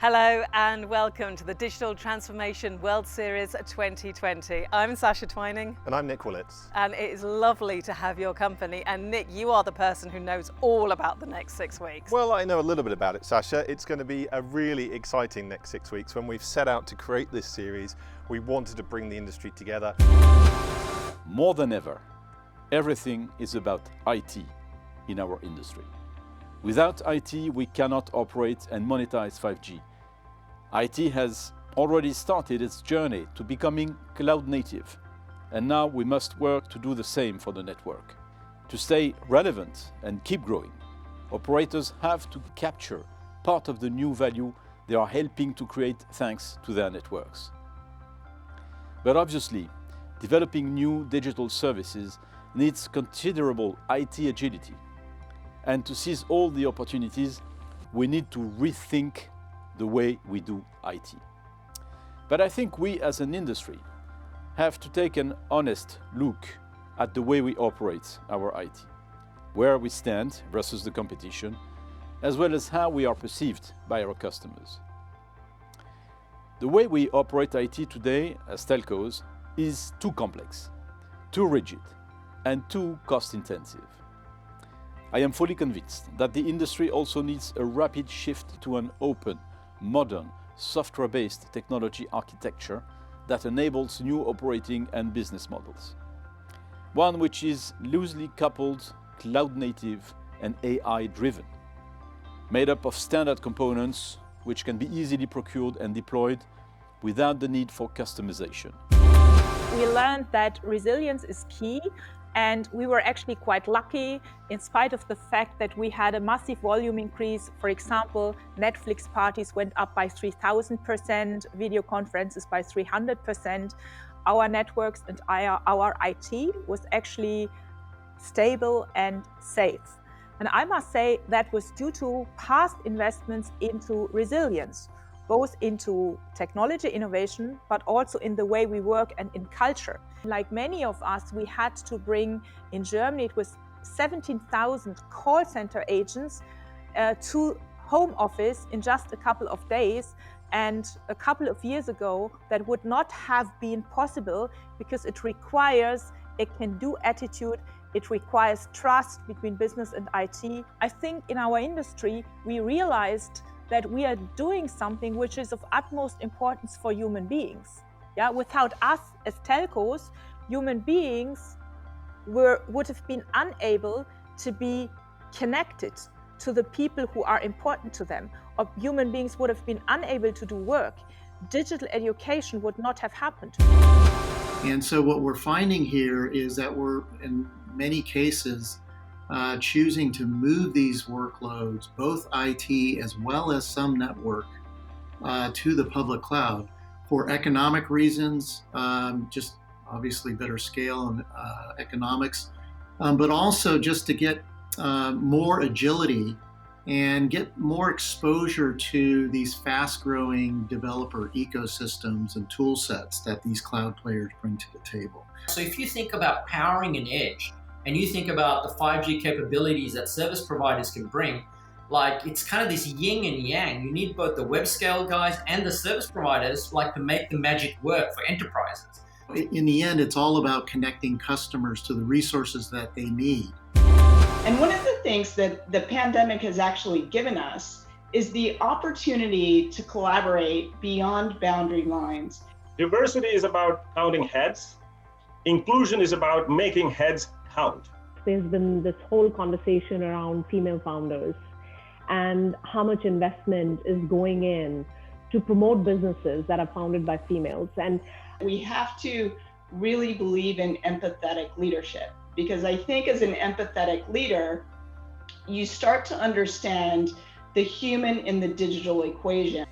Hello and welcome to the Digital Transformation World Series 2020. I'm Sasha Twining. And I'm Nick Willits. And it is lovely to have your company. And Nick, you are the person who knows all about the next 6 weeks. Well, I know a little bit about it, Sasha. It's going to be a really exciting next 6 weeks. When we've set out to create this series, we wanted to bring the industry together. More than ever, everything is about IT in our industry. Without IT, we cannot operate and monetize 5G. IT has already started its journey to becoming cloud native, and now we must work to do the same for the network. To stay relevant and keep growing, operators have to capture part of the new value they are helping to create thanks to their networks. But obviously, developing new digital services needs considerable IT agility. And to seize all the opportunities, we need to rethink the way we do IT. But I think we as an industry have to take an honest look at the way we operate our IT, where we stand versus the competition, as well as how we are perceived by our customers. The way we operate IT today as telcos is too complex, too rigid, and too cost-intensive. I am fully convinced that the industry also needs a rapid shift to an open, modern, software-based technology architecture that enables new operating and business models. One which is loosely coupled, cloud-native, and AI-driven, made up of standard components which can be easily procured and deployed without the need for customization. We learned that resilience is key, and we were actually quite lucky in spite of the fact that we had a massive volume increase. For example, Netflix parties went up by 3,000%, video conferences by 300%. Our networks and our IT was actually stable and safe. And I must say that was due to past investments into resilience, both into technology innovation, but also in the way we work and in culture. Like many of us, we had to bring, in Germany, it was 17,000 call center agents to home office in just a couple of days. And a couple of years ago, that would not have been possible because it requires a can-do attitude. It requires trust between business and IT. I think in our industry, we realized that we are doing something which is of utmost importance for human beings. Yeah, without us as telcos, human beings would have been unable to be connected to the people who are important to them, or human beings would have been unable to do work. Digital education would not have happened. And so what we're finding here is that we're, in many cases, choosing to move these workloads, both IT as well as some network, to the public cloud for economic reasons, just obviously better scale and economics, but also just to get more agility and get more exposure to these fast-growing developer ecosystems and tool sets that these cloud players bring to the table. So if you think about powering an edge, and you think about the 5G capabilities that service providers can bring, like it's kind of this yin and yang. You need both the web scale guys and the service providers to make the magic work for enterprises. In the end, it's all about connecting customers to the resources that they need. And one of the things that the pandemic has actually given us is the opportunity to collaborate beyond boundary lines. Diversity is about counting heads. Inclusion is about making heads count. There's been this whole conversation around female founders and how much investment is going in to promote businesses that are founded by females. And we have to really believe in empathetic leadership, because I think as an empathetic leader, you start to understand the human in the digital equation.